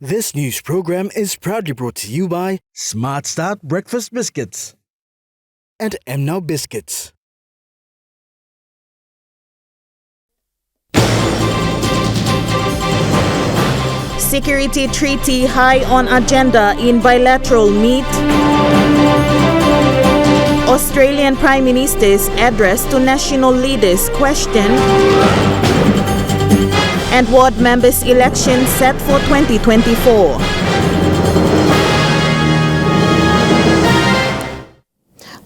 This news program is proudly brought to you by Smart Start Breakfast Biscuits and Now Biscuits. Security treaty high on agenda in bilateral meet. Australian Prime Minister's address to national leaders question. And ward members' election set for 2024.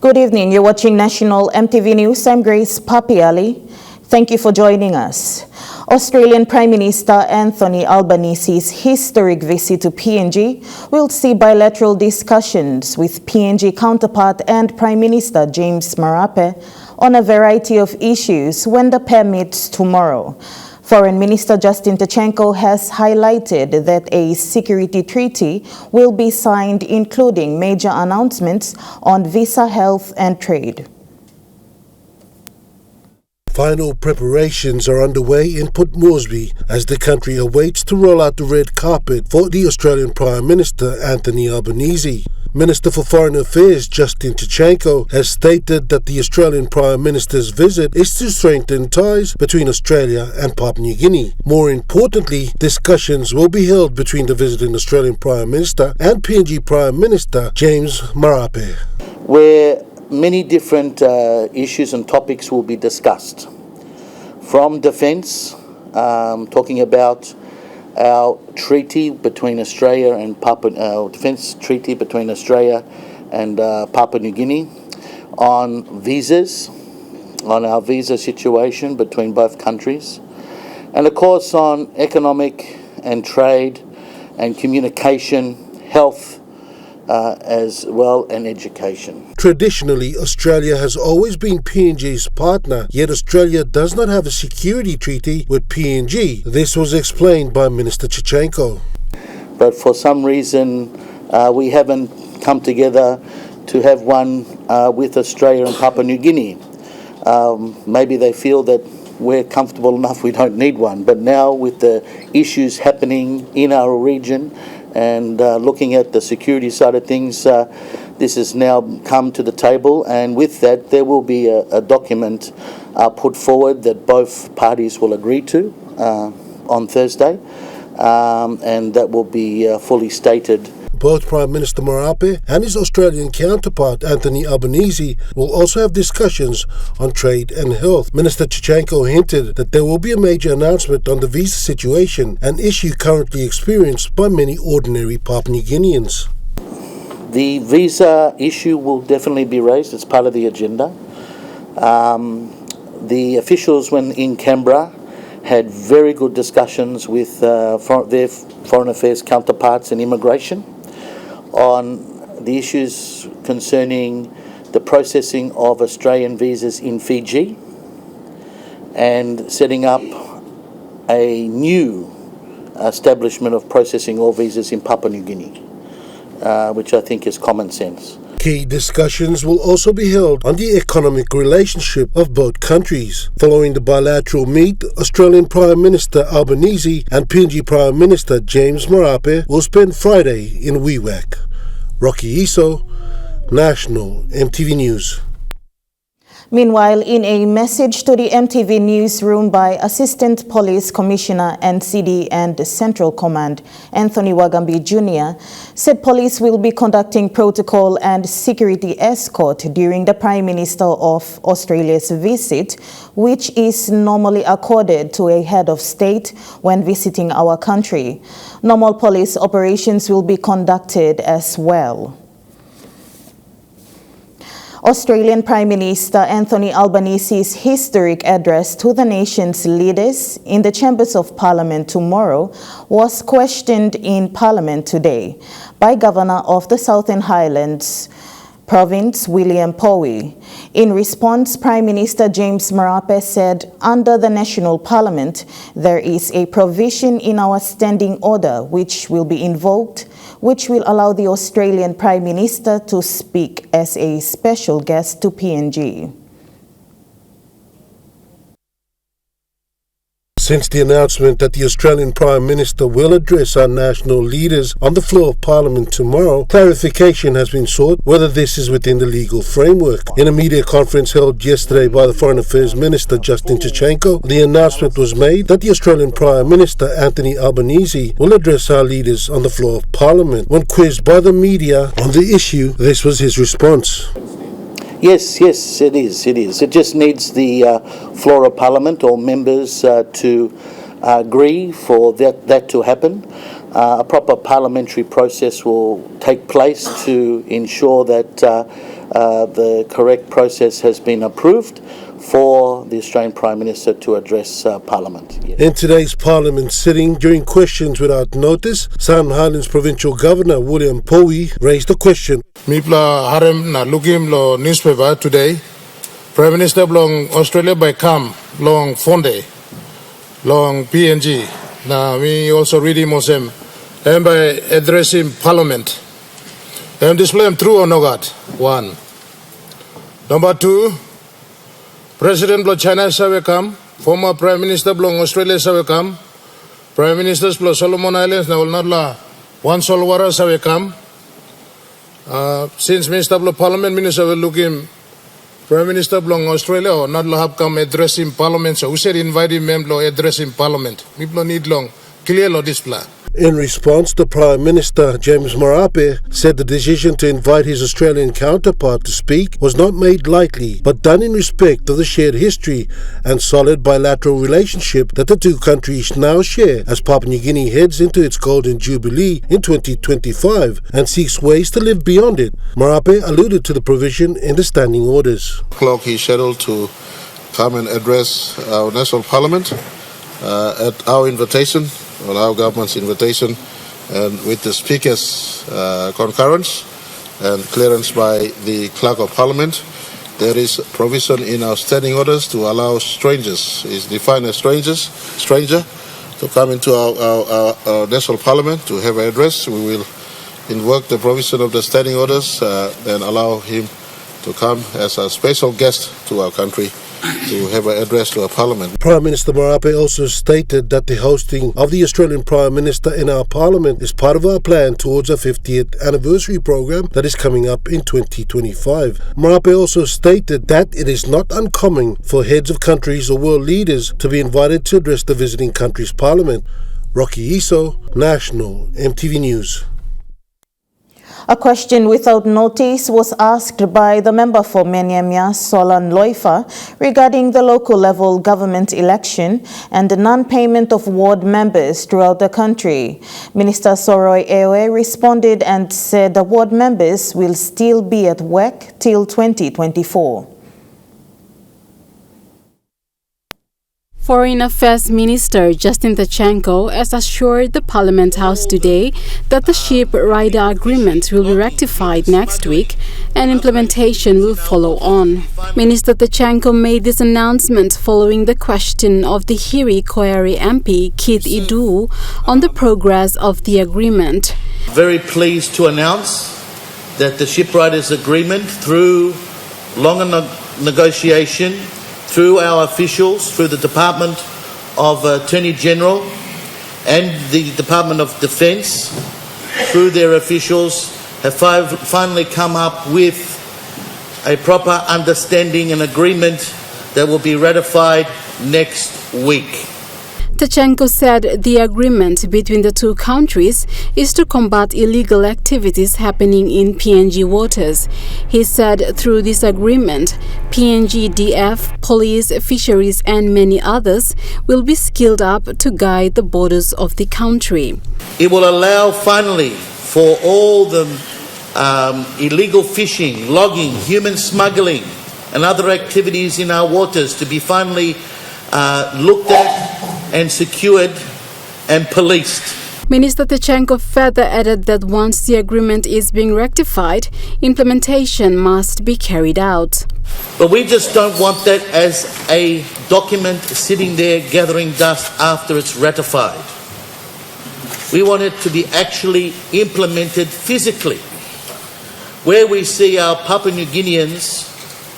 Good evening. You're watching National EMTV News. I'm Grace Papiali. Thank you for joining us. Australian Prime Minister Anthony Albanese's historic visit to PNG will see bilateral discussions with PNG counterpart and Prime Minister James Marape on a variety of issues when the pair meets tomorrow. Foreign Minister Justin Tachenko has highlighted that a security treaty will be signed, including major announcements on visa, health and trade. Final preparations are underway in Port Moresby as the country awaits to roll out the red carpet for the Australian Prime Minister Anthony Albanese. Minister for Foreign Affairs Justin Tachenko has stated that the Australian Prime Minister's visit is to strengthen ties between Australia and Papua New Guinea. More importantly, discussions will be held between the visiting Australian Prime Minister and PNG Prime Minister James Marape, where many different issues and topics will be discussed. From defence, talking about our treaty between Australia and our defence treaty between Australia and Papua New Guinea, on visas, on our visa situation between both countries, and of course on economic and trade and communication, health, as well, and education. Traditionally, Australia has always been PNG's partner, yet Australia does not have a security treaty with PNG. This was explained by Minister Tachenko. But for some reason, we haven't come together to have one with Australia and Papua New Guinea. Maybe they feel that we're comfortable enough, we don't need one. But now with the issues happening in our region, and looking at the security side of things, this has now come to the table, and with that there will be a document put forward that both parties will agree to on Thursday, and that will be fully stated. Both Prime Minister Marape and his Australian counterpart Anthony Albanese will also have discussions on trade and health. Minister Tachenko hinted that there will be a major announcement on the visa situation, an issue currently experienced by many ordinary Papua New Guineans. The visa issue will definitely be raised as part of the agenda. The officials, when in Canberra, had very good discussions with their foreign affairs counterparts in immigration on the issues concerning the processing of Australian visas in Fiji and setting up a new establishment of processing all visas in Papua New Guinea, which I think is common sense. Key discussions will also be held on the economic relationship of both countries. Following the bilateral meet, Australian Prime Minister Albanese and PNG Prime Minister James Marape will spend Friday in Wewak. Rocky Iso, National EMTV News. Meanwhile, in a message to the EMTV newsroom by Assistant Police Commissioner NCD and Central Command Anthony Wagambi Jr., said police will be conducting protocol and security escort during the Prime Minister of Australia's visit, which is normally accorded to a head of state when visiting our country. Normal police operations will be conducted as well. Australian Prime Minister Anthony Albanese's historic address to the nation's leaders in the Chambers of Parliament tomorrow was questioned in Parliament today by Governor of the Southern Highlands Province, William Powie. In response, Prime Minister James Marape said, under the National Parliament, there is a provision in our standing order which will be invoked, which will allow the Australian Prime Minister to speak as a special guest to PNG. Since the announcement that the Australian Prime Minister will address our national leaders on the floor of Parliament tomorrow, clarification has been sought whether this is within the legal framework. In a media conference held yesterday by the Foreign Affairs Minister Justin Tshichenko, the announcement was made that the Australian Prime Minister Anthony Albanese will address our leaders on the floor of Parliament. When quizzed by the media on the issue, this was his response. Yes, it is. It just needs the floor of Parliament or members to agree for that to happen. A proper parliamentary process will take place to ensure that the correct process has been approved for the Australian Prime Minister to address Parliament. Yes. In today's Parliament sitting, during questions without notice, Southern Highlands Provincial Governor William Powie raised the question. Mipla harem na lugim lo newspaper today. Prime Minister long Australia by come long Fonde, long PNG. Now we also reading Mosem and by addressing Parliament. And display true or not? One. Number two. President of China shall come, former Prime Minister of Australia shall come, Prime Ministers of Solomon Islands now will not la one Solwara shall come. Since Minister of Parliament Minister will look in Prime Minister of Australia or not have come addressing Parliament, so we said invite him to addressing Parliament. People need long clear lo display. In response, the Prime Minister, James Marape, said the decision to invite his Australian counterpart to speak was not made lightly, but done in respect of the shared history and solid bilateral relationship that the two countries now share as Papua New Guinea heads into its Golden Jubilee in 2025 and seeks ways to live beyond it. Marape alluded to the provision in the standing orders. He's scheduled to come and address our National Parliament at our invitation, or our government's invitation, and with the Speaker's concurrence and clearance by the Clerk of Parliament. There is provision in our standing orders to allow strangers, is defined as stranger, to come into our National Parliament to have an address. We will invoke the provision of the standing orders and allow him to come as a special guest to our country to have an address to our Parliament. Prime Minister Marape also stated that the hosting of the Australian Prime Minister in our Parliament is part of our plan towards our 50th anniversary program that is coming up in 2025. Marape also stated that it is not uncommon for heads of countries or world leaders to be invited to address the visiting country's Parliament. Rocky Iso, National EMTV News. A question without notice was asked by the member for Menyemia, Solan Loifa, regarding the local level government election and the non-payment of ward members throughout the country. Minister Soroy Ewe responded and said the ward members will still be at work till 2024. Foreign Affairs Minister Justin Tshichenko has assured the Parliament House today that the ship rider agreement will be rectified next week and implementation will follow on. Minister Tshichenko made this announcement following the question of the Hiri Koyari MP Keith Idu on the progress of the agreement. Very pleased to announce that the ship riders agreement, through longer negotiation, through our officials, through the Department of Attorney General and the Department of Defence, through their officials, have finally come up with a proper understanding and agreement that will be ratified next week. Tshichenko said the agreement between the two countries is to combat illegal activities happening in PNG waters. He said through this agreement, PNG DF, police, fisheries and many others will be skilled up to guide the borders of the country. It will allow finally for all the illegal fishing, logging, human smuggling and other activities in our waters to be finally looked at and secured and policed. Minister Tshichenko further added that once the agreement is being rectified, implementation must be carried out. But we just don't want that as a document sitting there gathering dust after it's ratified. We want it to be actually implemented physically, where we see our Papua New Guineans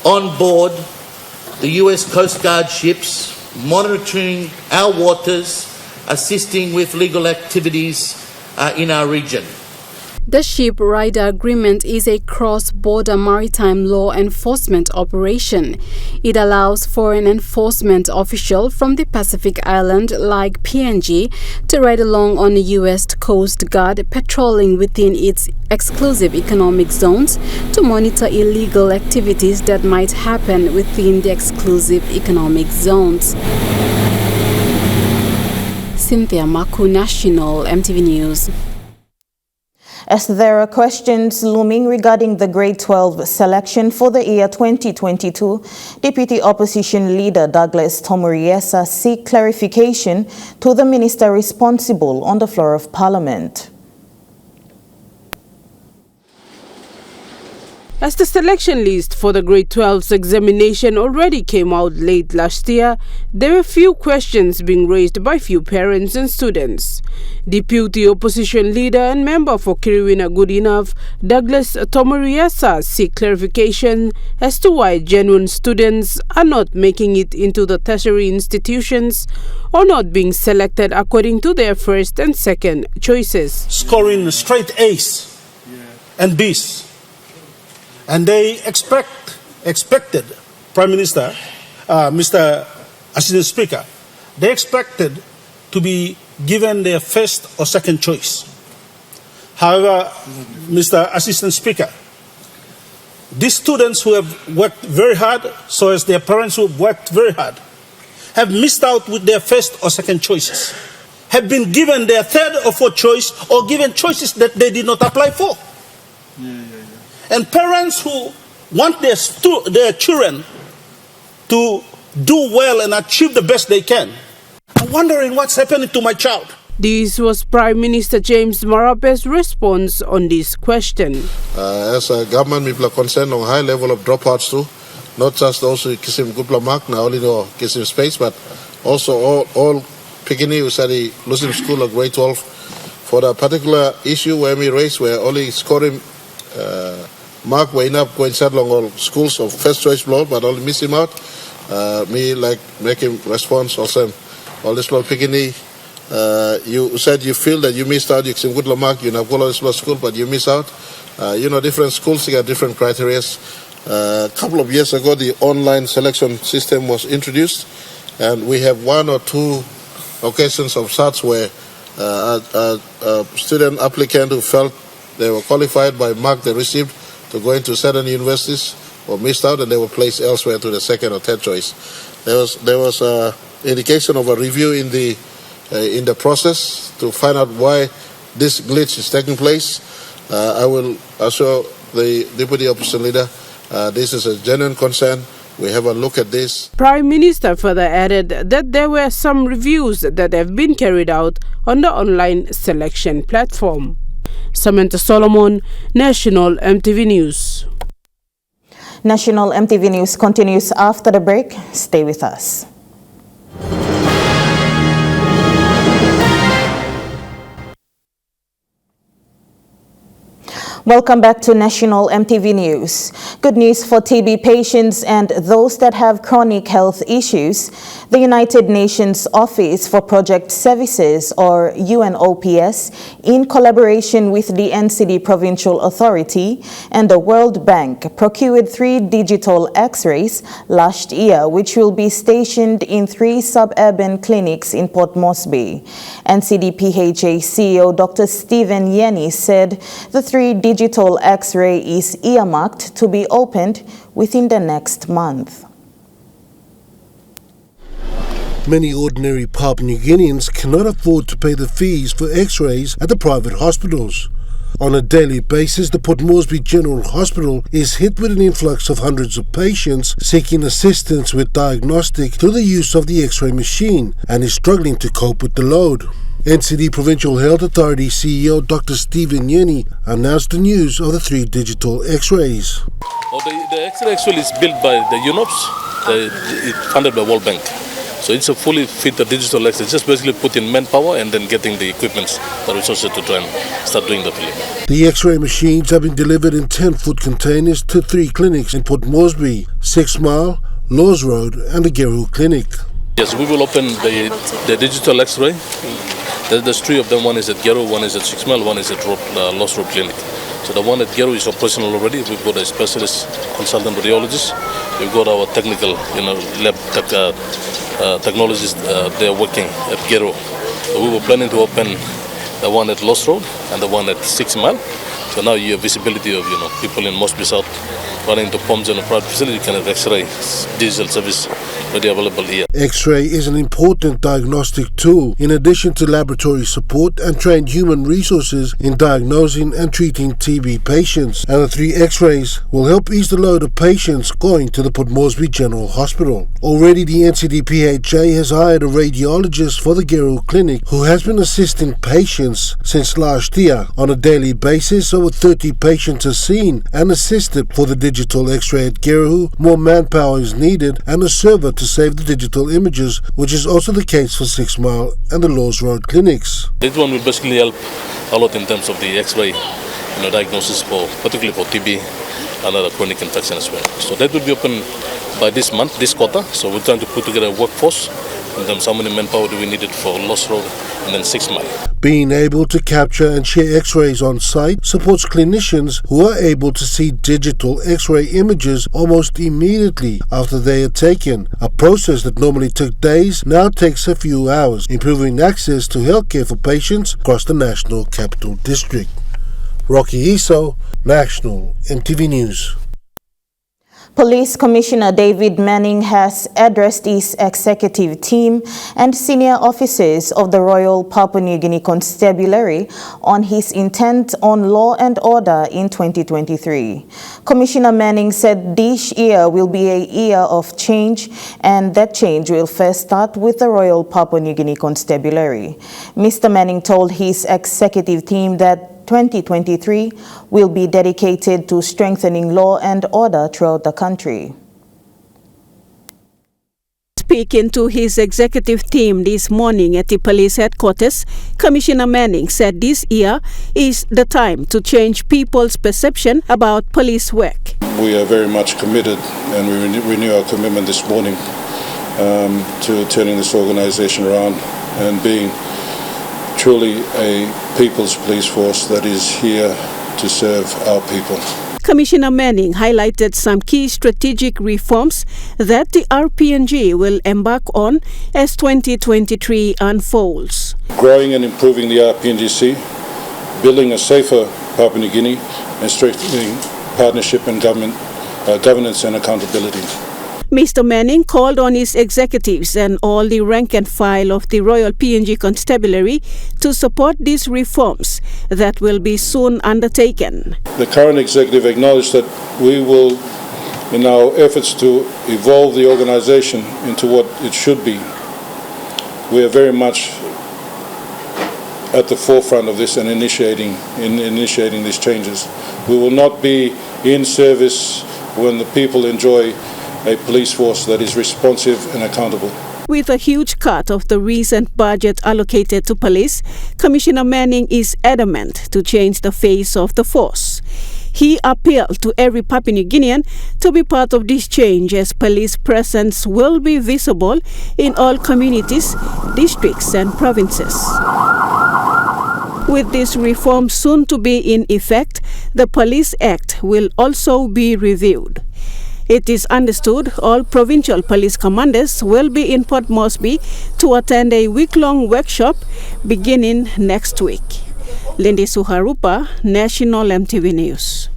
on board the US Coast Guard ships monitoring our waters, assisting with legal activities in our region. The Ship Rider Agreement is a cross-border maritime law enforcement operation. It allows for an enforcement official from the Pacific Island like PNG to ride along on the U.S. Coast Guard patrolling within its exclusive economic zones to monitor illegal activities that might happen within the exclusive economic zones. Cynthia Maku, National EMTV News. As there are questions looming regarding the grade 12 selection for the year 2022, Deputy Opposition Leader Douglas Tomuriesa seek clarification to the minister responsible on the floor of Parliament. As the selection list for the grade 12's examination already came out late last year, there were few questions being raised by few parents and students. Deputy Opposition Leader and member for Kiriwina Goodenough, Douglas Tomuriesa seek clarification as to why genuine students are not making it into the tertiary institutions or not being selected according to their first and second choices. Scoring straight A's and B's. And they expected Prime Minister, Mr. Assistant Speaker, they expected to be given their first or second choice. However, Mr. Assistant Speaker, these students who have worked very hard, so as their parents who have worked very hard, have missed out with their first or second choices, have been given their third or fourth choice or given choices that they did not apply for. And parents who want their children to do well and achieve the best they can are wondering what's happening to my child. This was Prime Minister James Marape's response on this question. As a government, people are concerned on high level of dropouts too, not just those who kisim gupla mark, now only know kisim space, but also all Pikini who study Lusim School of grade 12 for the particular issue where we raised, where only scoring mark way up going sad along all schools of first choice blow, but only miss him out. Me like making response also all this little Pikini. You said you feel that you missed out. You can good mark. You have all this school, but you miss out. Different schools got different criteria. A couple of years ago, the online selection system was introduced, and we have one or two occasions of such where a student applicant who felt they were qualified by mark they received to go into certain universities or missed out, and they were placed elsewhere to the second or third choice. There was an indication of a review in the process to find out why this glitch is taking place. I will assure the Deputy Opposition Leader this is a genuine concern. We have a look at this. Prime Minister further added that there were some reviews that have been carried out on the online selection platform. Samantha Solomon, National EMTV News. National EMTV News continues after the break. Stay with us. Welcome back to National EMTV News. Good news for TB patients and those that have chronic health issues. The United Nations Office for Project Services, or UNOPS, in collaboration with the NCD Provincial Authority and the World Bank, procured 3 digital X-rays last year, which will be stationed in 3 suburban clinics in Port Moresby. NCD-PHA CEO Dr. Stephen Yenny said the 3 digital X-ray is earmarked to be opened within the next month. Many ordinary Papua New Guineans cannot afford to pay the fees for X-rays at the private hospitals. On a daily basis, the Port Moresby General Hospital is hit with an influx of hundreds of patients seeking assistance with diagnostic through the use of the X-ray machine and is struggling to cope with the load. NCD Provincial Health Authority CEO Dr. Stephen Yenny announced the news of the 3 digital X-rays. The X-ray actually is built by the UNOPS, it's funded by World Bank. So it's a fully fitted digital X-ray. It's just basically put in manpower and then getting the equipment, the resources to try and start doing the filling. The X-ray machines have been delivered in 10-foot containers to 3 clinics in Port Moresby, 6 Mile, Laws Road and the Geru Clinic. Yes, we will open the digital X-ray. There's three of them. One is at Gero, one is at 6 Mile, one is at Lost Road Clinic. So the one at Gero is operational already. We've got a specialist consultant radiologist. We've got our technical, lab technologists. They're working at Gero. So we were planning to open the one at Lost Road and the one at 6 Mile. So now you have visibility of people in Mosby South running to Palms and a private facility can have X-ray digital service ready available here. X-ray is an important diagnostic tool in addition to laboratory support and trained human resources in diagnosing and treating TB patients. And the 3 X-rays will help ease the load of patients going to the Port Moresby General Hospital. Already the NCDPHA has hired a radiologist for the Gero Clinic who has been assisting patients since last year. On a daily basis, over 30 patients are seen and assisted. For the digital X-ray at Gero, more manpower is needed and a server to save the digital images, which is also the case for 6 Mile and the Laws Road clinics. This one will basically help a lot in terms of the X-ray diagnosis, particularly for TB and other chronic infection as well. So that will be open by this month, this quarter. So we're trying to put together a workforce in terms of how many manpower do we need for Lost Road and then 6 Mile. Being able to capture and share X-rays on site supports clinicians who are able to see digital X-ray images almost immediately after they are taken. A process that normally took days now takes a few hours, improving access to healthcare for patients across the National Capital District. Rocky Iso, National MTV News. Police Commissioner David Manning has addressed his executive team and senior officers of the Royal Papua New Guinea Constabulary on his intent on law and order in 2023. Commissioner Manning said this year will be a year of change and that change will first start with the Royal Papua New Guinea Constabulary. Mr. Manning told his executive team that 2023 will be dedicated to strengthening law and order throughout the country. Speaking to his executive team this morning at the police headquarters, Commissioner Manning said this year is the time to change people's perception about police work. We are very much committed, and we renew our commitment this morning to turning this organization around and being truly a people's police force that is here to serve our people. Commissioner Manning highlighted some key strategic reforms that the RPNG will embark on as 2023 unfolds. Growing and improving the RPNGC, building a safer Papua New Guinea, and strengthening partnership and governance and accountability. Mr. Manning called on his executives and all the rank and file of the Royal PNG Constabulary to support these reforms that will be soon undertaken. The current executive acknowledged that we will, in our efforts to evolve the organization into what it should be, we are very much at the forefront of this and initiating these changes. We will not be in service when the people enjoy a police force that is responsive and accountable. With a huge cut of the recent budget allocated to police, Commissioner Manning is adamant to change the face of the force. He appealed to every Papua New Guinean to be part of this change as police presence will be visible in all communities, districts and provinces. With this reform soon to be in effect, the Police Act will also be reviewed. It is understood all provincial police commanders will be in Port Moresby to attend a week-long workshop beginning next week. Lindy Suharupa, National MTV News.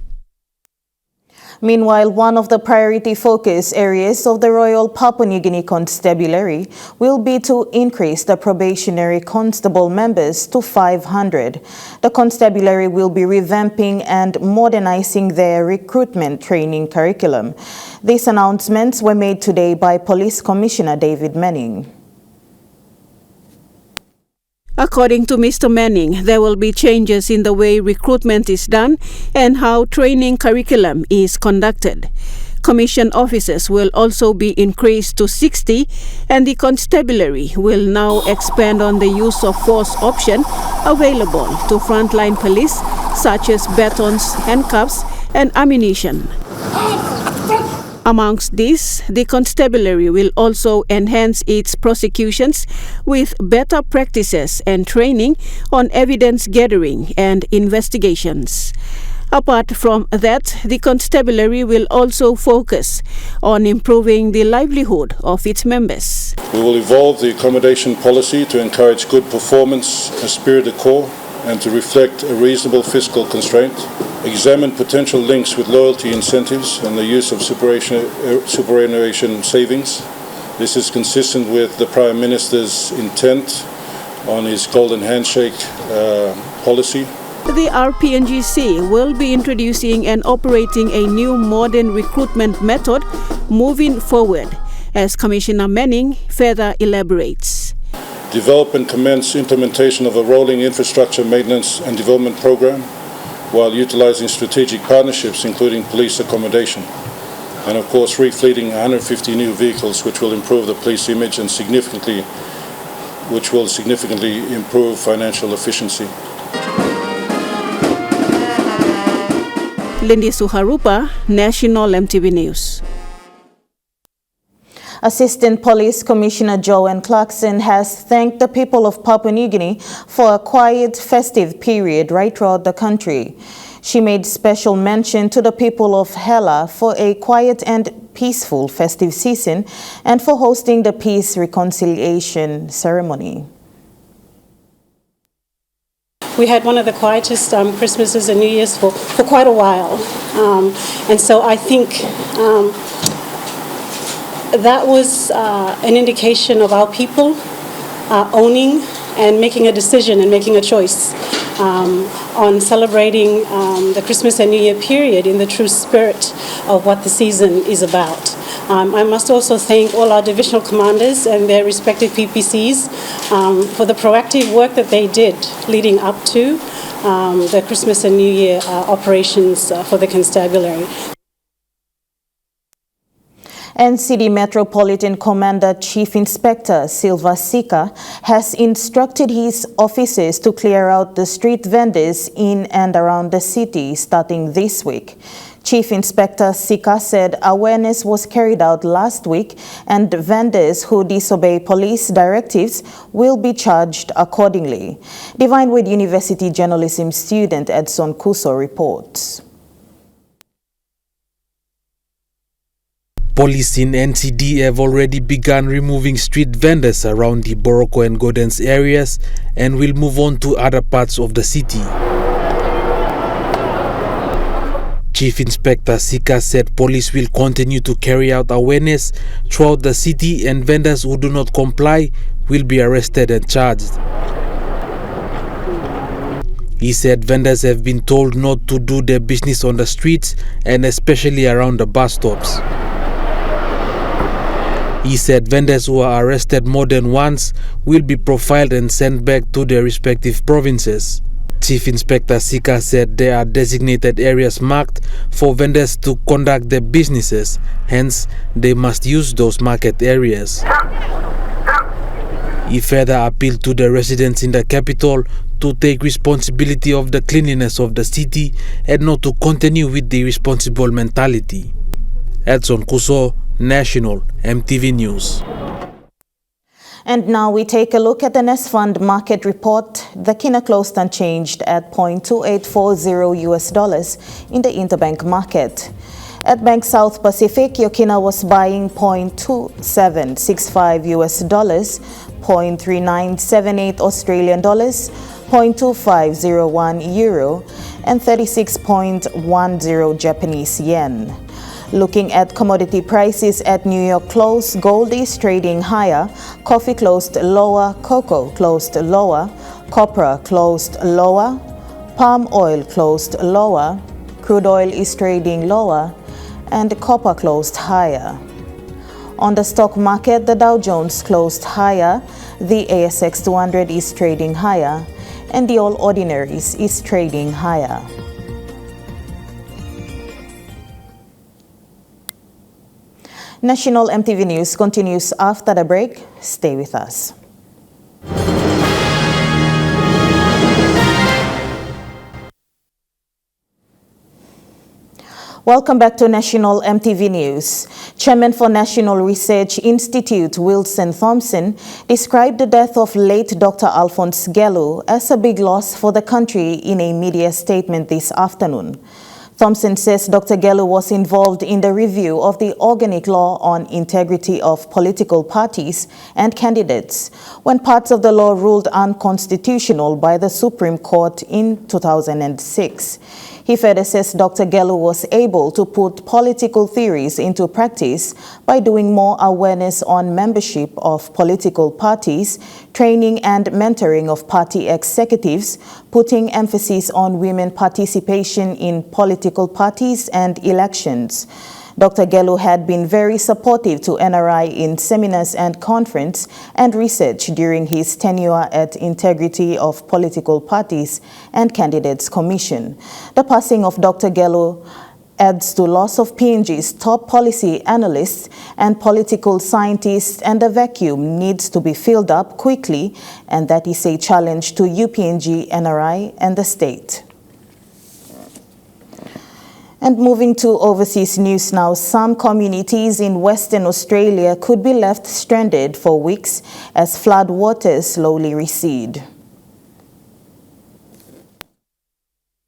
Meanwhile, one of the priority focus areas of the Royal Papua New Guinea Constabulary will be to increase the probationary constable members to 500. The constabulary will be revamping and modernizing their recruitment training curriculum. These announcements were made today by Police Commissioner David Manning. According to Mr. Manning, there will be changes in the way recruitment is done and how training curriculum is conducted. Commission officers will also be increased to 60, and the constabulary will now expand on the use of force option available to frontline police, such as batons, handcuffs, and ammunition. Amongst these, the constabulary will also enhance its prosecutions with better practices and training on evidence gathering and investigations. Apart from that, the constabulary will also focus on improving the livelihood of its members. We will evolve the accommodation policy to encourage good performance, esprit de corps, and to reflect a reasonable fiscal constraint. Examine potential links with loyalty incentives and the use of superannuation savings. This is consistent with the Prime Minister's intent on his golden handshake policy. The RPNGC will be introducing and operating a new modern recruitment method moving forward, as Commissioner Manning further elaborates. Develop and commence implementation of a rolling infrastructure maintenance and development program while utilizing strategic partnerships, including police accommodation. And of course, refleeting 150 new vehicles, which will improve the police image and significantly improve financial efficiency. Lindy Suharupa, National EMTV News. Assistant Police Commissioner Joanne Clarkson has thanked the people of Papua New Guinea for a quiet, festive period right throughout the country. She made special mention to the people of Hela for a quiet and peaceful festive season and for hosting the peace reconciliation ceremony. We had one of the quietest Christmases and New Year's for quite a while. And so I think that was an indication of our people owning and making a decision and making a choice on celebrating the Christmas and New Year period in the true spirit of what the season is about. I must also thank all our divisional commanders and their respective PPCs for the proactive work that they did leading up to the Christmas and New Year operations for the constabulary. NCD Metropolitan Commander Chief Inspector Silva Sika has instructed his officers to clear out the street vendors in and around the city starting this week. Chief Inspector Sika said awareness was carried out last week and vendors who disobey police directives will be charged accordingly. Divinewood University journalism student Edson Kuso reports. Police in NCD have already begun removing street vendors around the Boroko and Gordens areas and will move on to other parts of the city. Chief Inspector Sika said police will continue to carry out awareness throughout the city and vendors who do not comply will be arrested and charged. He said vendors have been told not to do their business on the streets and especially around the bus stops. He said vendors who are arrested more than once will be profiled and sent back to their respective provinces. Chief Inspector Sika said there are designated areas marked for vendors to conduct their businesses, hence they must use those market areas. He further appealed to the residents in the capital to take responsibility of the cleanliness of the city and not to continue with the irresponsible mentality. Edson Kuso, National EMTV News. And now we take a look at the Nest Fund market report. The Kina closed unchanged at $0.2840 in the interbank market. At Bank South Pacific, Yokina was buying $0.2765 $0.3978 Australian dollars, $0.2501 euro, and 36.10 Japanese yen. Looking at commodity prices at New York close, gold is trading higher, coffee closed lower, cocoa closed lower, copra closed lower, palm oil closed lower, crude oil is trading lower, and copper closed higher. On the stock market, the Dow Jones closed higher, the ASX 200 is trading higher, and the All Ordinaries is trading higher. National EMTV News continues after the break. Stay with us. Welcome back to National MTV News. Chairman for National Research Institute, Wilson Thompson, described the death of late Dr. Alphonse Gello as a big loss for the country in a media statement this afternoon. Thompson says Dr. Gello was involved in the review of the organic law on integrity of political parties and candidates when parts of the law ruled unconstitutional by the Supreme Court in 2006. He further says Dr. Gello was able to put political theories into practice by doing more awareness on membership of political parties, training and mentoring of party executives, putting emphasis on women participation in political parties and elections. Dr. Gello had been very supportive to NRI in seminars and conference and research during his tenure at Integrity of Political Parties and Candidates Commission. The passing of Dr. Gello adds to loss of PNG's top policy analysts and political scientists, and the vacuum needs to be filled up quickly, and that is a challenge to UPNG, NRI, and the state. And moving to overseas news now, some communities in Western Australia could be left stranded for weeks as flood waters slowly recede.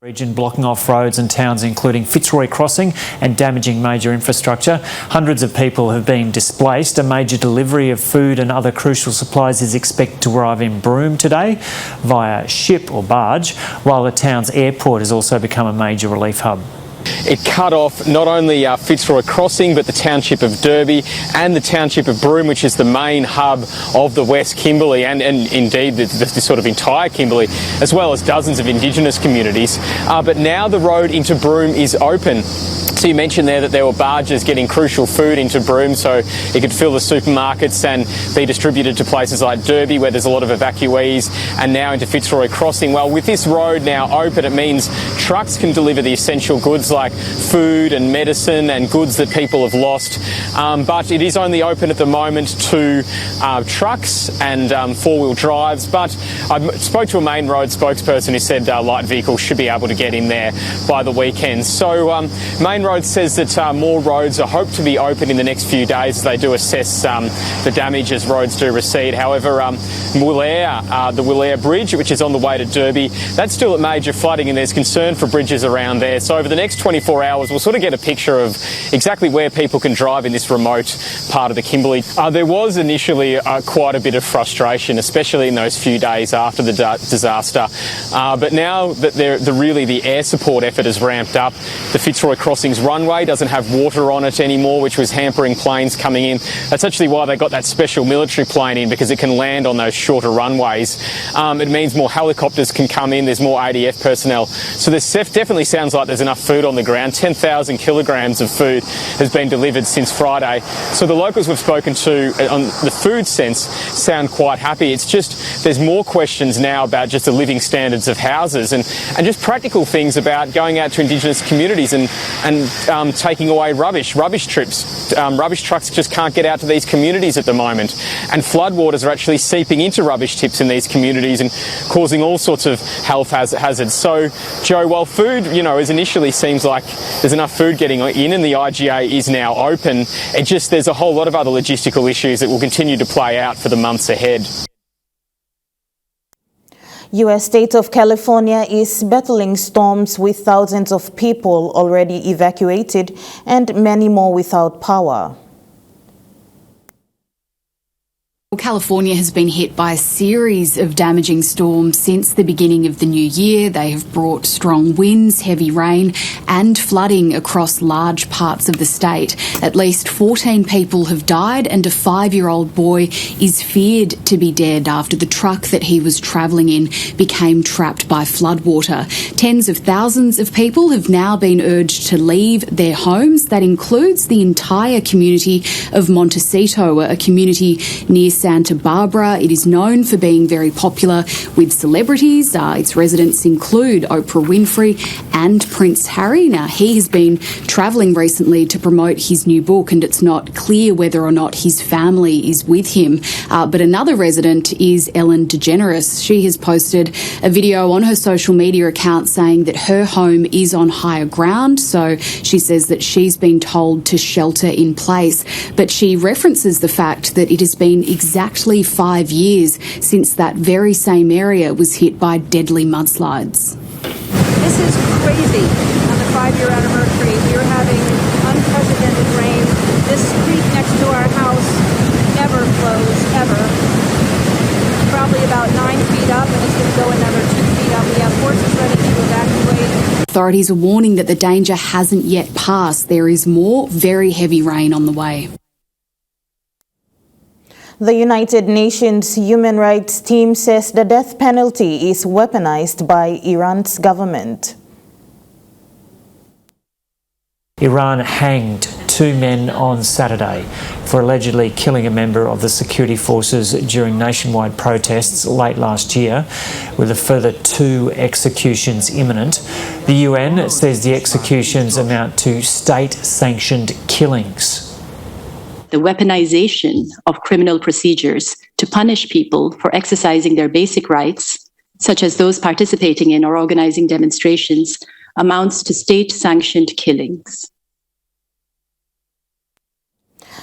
Region blocking off roads and towns including Fitzroy Crossing and damaging major infrastructure. Hundreds of people have been displaced. A major delivery of food and other crucial supplies is expected to arrive in Broome today via ship or barge, while the town's airport has also become a major relief hub. It cut off not only Fitzroy Crossing but the township of Derby and the township of Broome, which is the main hub of the West Kimberley and indeed the sort of entire Kimberley, as well as dozens of Indigenous communities. But now the road into Broome is open. So you mentioned there that there were barges getting crucial food into Broome so it could fill the supermarkets and be distributed to places like Derby where there's a lot of evacuees, and now into Fitzroy Crossing. Well, with this road now open, it means trucks can deliver the essential goods like food and medicine and goods that people have lost. But it is only open at the moment to trucks and four-wheel drives. But I spoke to a main road spokesperson who said light vehicles should be able to get in there by the weekend. So Main Road says that more roads are hoped to be open in the next few days as they do assess the damage as roads do recede. However, the Willair Bridge, which is on the way to Derby, that's still at major flooding and there's concern for bridges around there. So over the next 24 hours, we'll sort of get a picture of exactly where people can drive in this remote part of the Kimberley. There was initially quite a bit of frustration, especially in those few days after the disaster. But now that the air support effort has ramped up, the Fitzroy Crossings runway doesn't have water on it anymore, which was hampering planes coming in. That's actually why they got that special military plane in, because it can land on those shorter runways. It means more helicopters can come in, there's more ADF personnel. So there definitely sounds like there's enough food on the ground. 10,000 kilograms of food has been delivered since Friday. So the locals we've spoken to on the food sense sound quite happy. It's just there's more questions now about just the living standards of houses and just practical things about going out to Indigenous communities and taking away rubbish trips. Rubbish trucks just can't get out to these communities at the moment, and floodwaters are actually seeping into rubbish tips in these communities and causing all sorts of health hazards. So, Joe, while food, as initially seems like there's enough food getting in and the IGA is now open, there's a whole lot of other logistical issues that will continue to play out for the months ahead. U.S. state of California is battling storms with thousands of people already evacuated and many more without power. California has been hit by a series of damaging storms since the beginning of the new year. They have brought strong winds, heavy rain and flooding across large parts of the state. At least 14 people have died and a 5-year-old boy is feared to be dead after the truck that he was travelling in became trapped by floodwater. Tens of thousands of people have now been urged to leave their homes. That includes the entire community of Montecito, a community near Santa Barbara. It is known for being very popular with celebrities. Its residents include Oprah Winfrey and Prince Harry. Now, he has been travelling recently to promote his new book, and it's not clear whether or not his family is with him. But another resident is Ellen Ellen DeGeneres. She has posted a video on her social media account saying that her home is on higher ground, so she says that she's been told to shelter in place. But she references the fact that it has been exactly 5 years since that very same area was hit by deadly mudslides. This is crazy. On the 5-year anniversary, we are having unprecedented rain. This creek next to our house never flows, ever. Probably about 9 feet up, and it's going to go another 2 feet up. We have horses ready to evacuate. Authorities are warning that the danger hasn't yet passed. There is more very heavy rain on the way. The United Nations Human Rights Team says the death penalty is weaponized by Iran's government. Iran hanged 2 men on Saturday for allegedly killing a member of the security forces during nationwide protests late last year, with a further 2 executions imminent. The UN says the executions amount to state-sanctioned killings. The weaponization of criminal procedures to punish people for exercising their basic rights, such as those participating in or organizing demonstrations, amounts to state-sanctioned killings.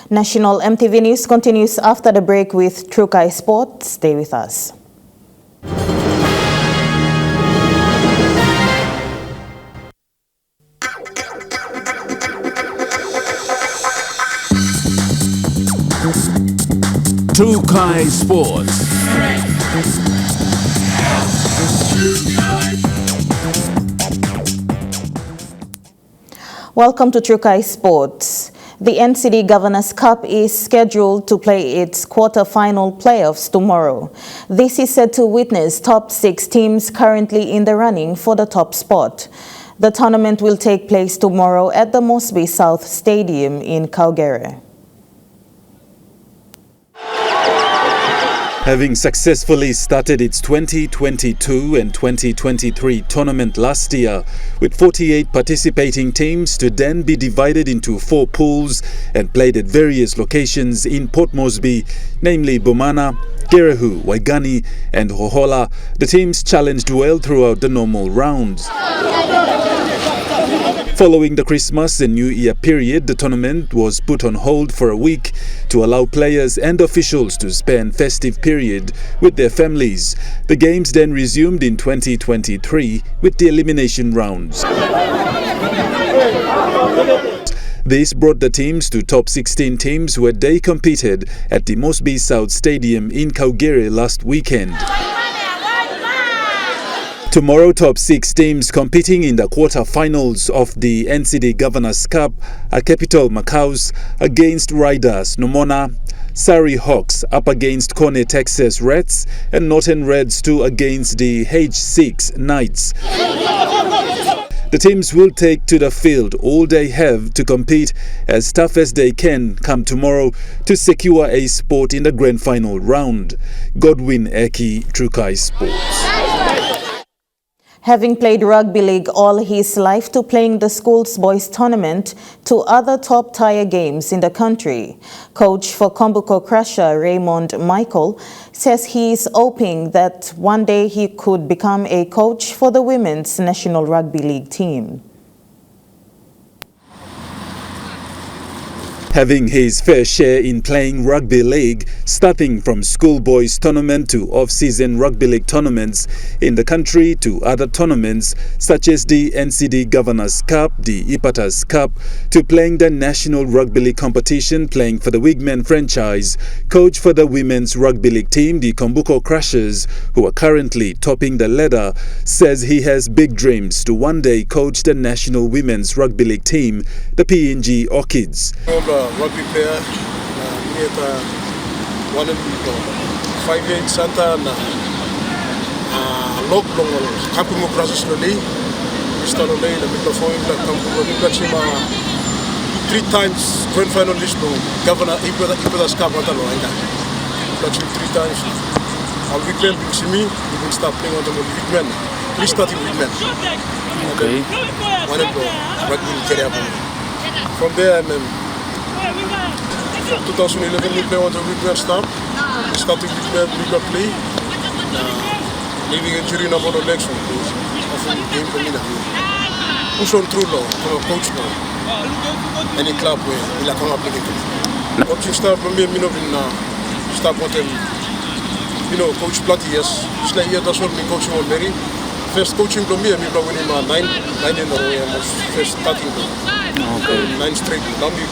National MTV News continues after the break with Trukai Sport. Stay with us. Trukai Sports. Welcome to Trukai Sports. The NCD Governors Cup is scheduled to play its quarter-final playoffs tomorrow. This is said to witness top 6 teams currently in the running for the top spot. The tournament will take place tomorrow at the Mosby South Stadium in Calgary. Having successfully started its 2022 and 2023 tournament last year, with 48 participating teams to then be divided into 4 pools and played at various locations in Port Moresby, namely Bomana, Gerehu, Waigani and Hohola, the teams challenged well throughout the normal rounds. Following the Christmas and New Year period, the tournament was put on hold for a week to allow players and officials to spend festive period with their families. The games then resumed in 2023 with the elimination rounds. This brought the teams to top 16 teams where they competed at the Mosby South Stadium in Calgary last weekend. Tomorrow, top 6 teams competing in the quarter-finals of the NCD Governors Cup are Capital Macaus against Riders Nomona, Surrey Hawks up against Kone Texas Reds, and Northern Reds 2 against the H6 Knights. The teams will take to the field all they have to compete as tough as they can come tomorrow to secure a spot in the grand final round. Godwin Eki, Trukai Sports. Having played rugby league all his life to playing the school's boys tournament to other top-tier games in the country, coach for Kombuko Crusher Raymond Michael says he is hoping that one day he could become a coach for the women's National Rugby League team. Having his fair share in playing rugby league, starting from schoolboys tournament to off-season rugby league tournaments in the country to other tournaments such as the NCD Governors Cup, the Ipatas Cup, to playing the National Rugby League competition, playing for the Wigman franchise, coach for the women's rugby league team, the Kombuko Crushers, who are currently topping the ladder, says he has big dreams to one day coach the National Women's Rugby League team, the PNG Orchids. Rugby player, nieta one of 5 Santa na log long kampung mo process loli start loli na microphone na kampung loli chima 3 times grand finalist no governor Ipatas Cup ata lo ainda that's 3 times I'll be playing simi we will start playing on the Wigman please starting Wigman okay one of the rugby career from there and then from 2011 we play on the Wigman start. We started Wigman play. leaving injury na bono election. Often game for me that push on through law, coach law. Any club where we like come up again. Coaching staff from me, staff hotel. Coach Platty, yes. It's like that's what me coaching on Mary. First coaching from me, I'm winning 9 in a row. First starting. 9 straight. Now we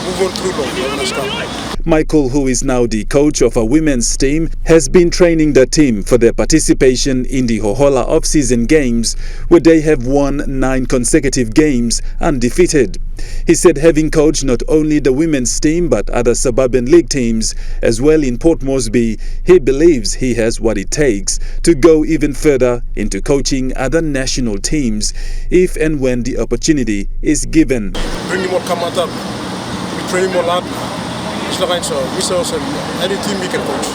move on through law. Michael, who is now the coach of a women's team, has been training the team for their participation in the Hohola off-season games, where they have won 9 consecutive games undefeated. He said having coached not only the women's team but other suburban league teams as well in Port Moresby, he believes he has what it takes to go even further into coaching other national teams if and when the opportunity is given. Bring more come up, we train more lad. So any team we can coach.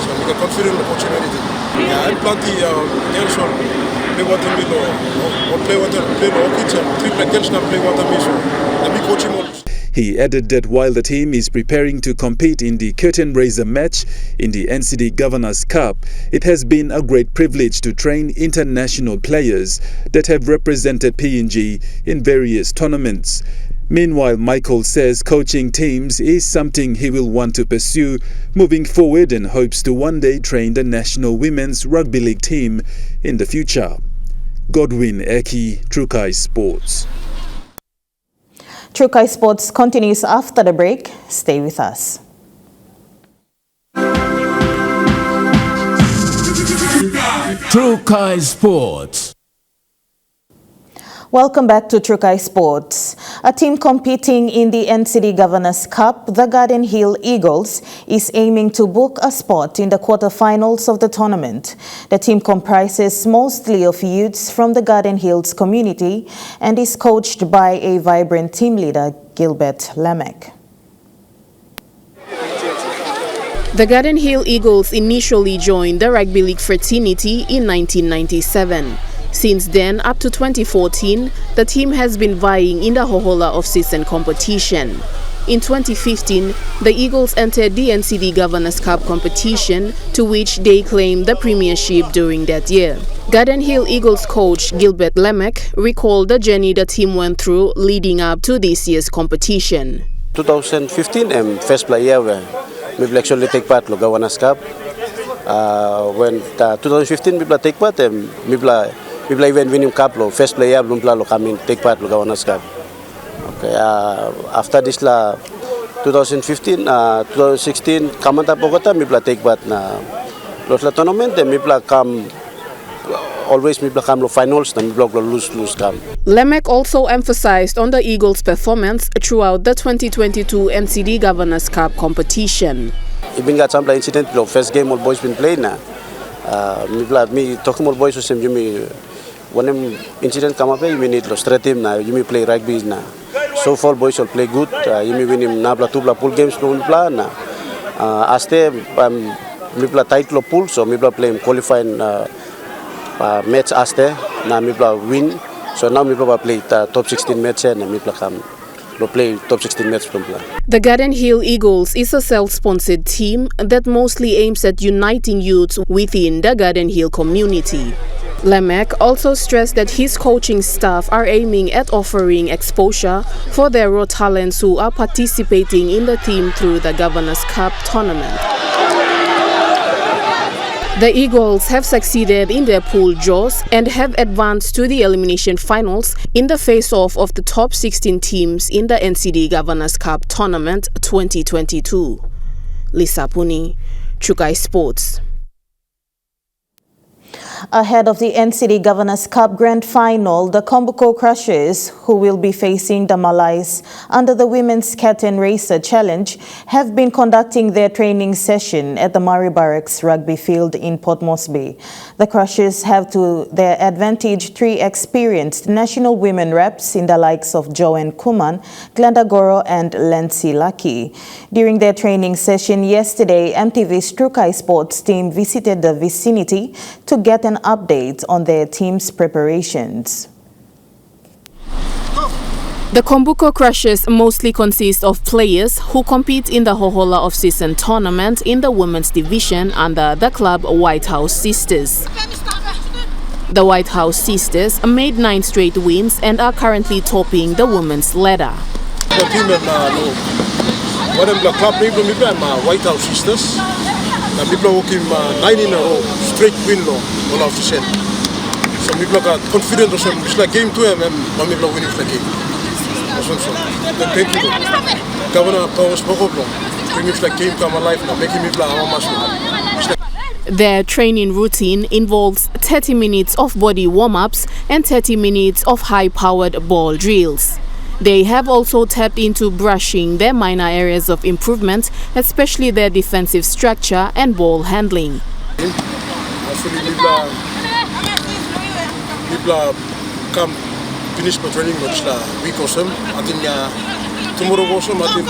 So we can confident in coaching anything. Yeah, and plenty girls on play what they or play what they play no kids and treat like girls now play what they so and we coaching all. He added that while the team is preparing to compete in the curtain raiser match in the NCD Governors Cup, it has been a great privilege to train international players that have represented PNG in various tournaments. Meanwhile, Michael says coaching teams is something he will want to pursue moving forward and hopes to one day train the national women's rugby league team in the future. Godwin Eki, Trukai Sports. Trukai Sports continues after the break. Stay with us. Trukai Sports. Welcome back to Trukai Sports. A team competing in the NCD Governors Cup, the Garden Hill Eagles, is aiming to book a spot in the quarterfinals of the tournament. The team comprises mostly of youths from the Garden Hills community and is coached by a vibrant team leader, Gilbert Lamech. The Garden Hill Eagles initially joined the rugby league fraternity in 1997. Since then, up to 2014, the team has been vying in the Hohola off-season competition. In 2015, the Eagles entered the NCD Governors Cup competition, to which they claimed the premiership during that year. Garden Hill Eagles coach Gilbert Lamech recalled the journey the team went through leading up to this year's competition. 2015, first player we actually take part in the Governors Cup. When 2015 we take part, we even winning cup lo first player belum lo kami take part lo Governors Cup. Okay, after this 2015 2016 kamanta pokota mi take part na lo tournament mi come always mi come lo finals na mi lo lose come. Lamech also emphasized on the Eagles' performance throughout the 2022 NCD Governors Cup competition. Even got some incident lo first game all boys been playing na me talking all boys so me when incident come up, you need to straight him now. You may play rugby now. So far, boys will play good. You may win him nabla tubla pool games no plan na. Aste me play title pool, so me play him qualifying match aste na me play win. So now me play top 16 match and me play top 16 match from play. The Garden Hill Eagles is a self-sponsored team that mostly aims at uniting youths within the Garden Hill community. Lamech also stressed that his coaching staff are aiming at offering exposure for their raw talents who are participating in the team through the Governors Cup tournament. The Eagles have succeeded in their pool draws and have advanced to the elimination finals in the face-off of the top 16 teams in the NCD Governors Cup tournament 2022. Lisa Puni, Trukai Sports. Ahead of the NCD Governors Cup Grand Final, the Kombuko Crushers, who will be facing the Malays under the Women's Curtain Racer Challenge, have been conducting their training session at the Murray Barracks Rugby Field in Port Moresby. The Crushers have to their advantage 3 experienced national women reps in the likes of Joanne Kuman, Glenda Goro and Lency Lucky. During their training session yesterday, EMTV's Trukai Sports team visited the vicinity to get an update on their team's preparations. The Kombuko Crushers mostly consist of players who compete in the Hohola off-season tournament in the women's division under the club White House Sisters. The White House Sisters made 9 straight wins and are currently topping the women's ladder. White House Sisters. People working 9 in a row, straight win all of the set. So people got confident of them. It's like game 2 and people winning the game. Thank you. Governor Powers Bokoblo. Bring it like game come alive now, making me play our match. Their training routine involves 30 minutes of body warm-ups and 30 minutes of high-powered ball drills. They have also tapped into brushing their minor areas of improvement, especially their defensive structure and ball handling. People come finish the training week or so. I think tomorrow also I think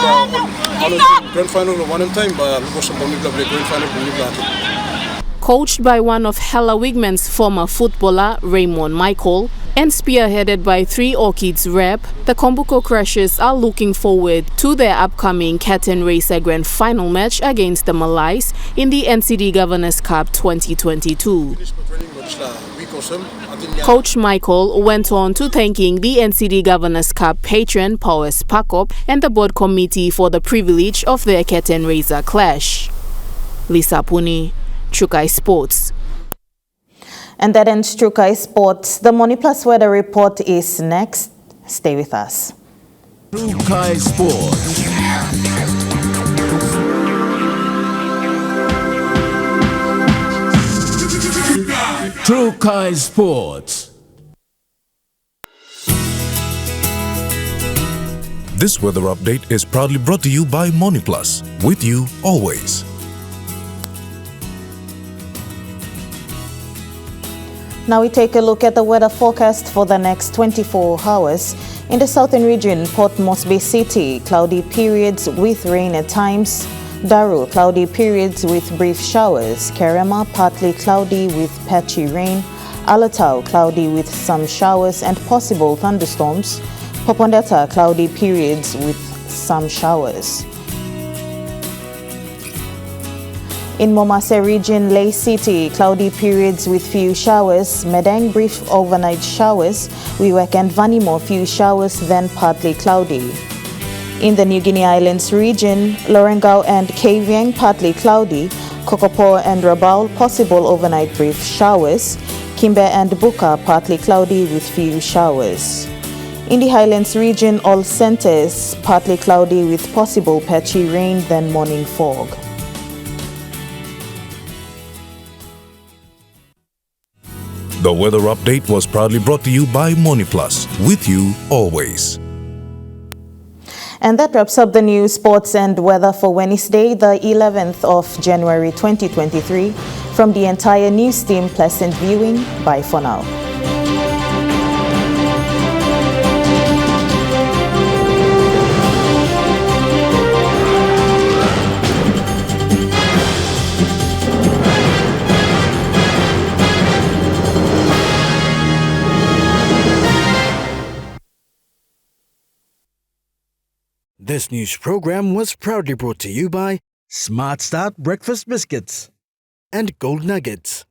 grand final one time, but also people play grand final. Coached by one of Hella Wigman's former footballer, Raymond Michael, and spearheaded by 3 Orchids rep, the Kombuko Crushers are looking forward to their upcoming Cat and Racer Grand Final match against the Malays in the NCD Governors Cup 2022. Coach Michael went on to thanking the NCD Governors Cup patron Powers Pakop and the board committee for the privilege of their Cat and Racer clash. Lisa Puni, Chukai Sports. And that ends Chukai Sports. The Money Plus weather report is next. Stay with us. Chukai Sports. Chukai Sports. This weather update is proudly brought to you by Money Plus. With you always. Now we take a look at the weather forecast for the next 24 hours. In the southern region, Port Moresby City, cloudy periods with rain at times. Daru, cloudy periods with brief showers. Kerema, partly cloudy with patchy rain. Alatau, cloudy with some showers and possible thunderstorms. Popondetta, cloudy periods with some showers. In Momase region, Lay City, cloudy periods with few showers. Medang, brief overnight showers. Wewak and Vanimo, few showers, then partly cloudy. In the New Guinea Islands region, Lorengau and Kavieng, partly cloudy. Kokopo and Rabaul, possible overnight brief showers. Kimbe and Buka, partly cloudy with few showers. In the Highlands region, all centers, partly cloudy with possible patchy rain, then morning fog. The weather update was proudly brought to you by Money Plus. With you always. And that wraps up the news, sports and weather for Wednesday, the 11th of January 2023. From the entire news team, pleasant viewing. Bye for now. This news program was proudly brought to you by Smart Start Breakfast Biscuits and Gold Nuggets.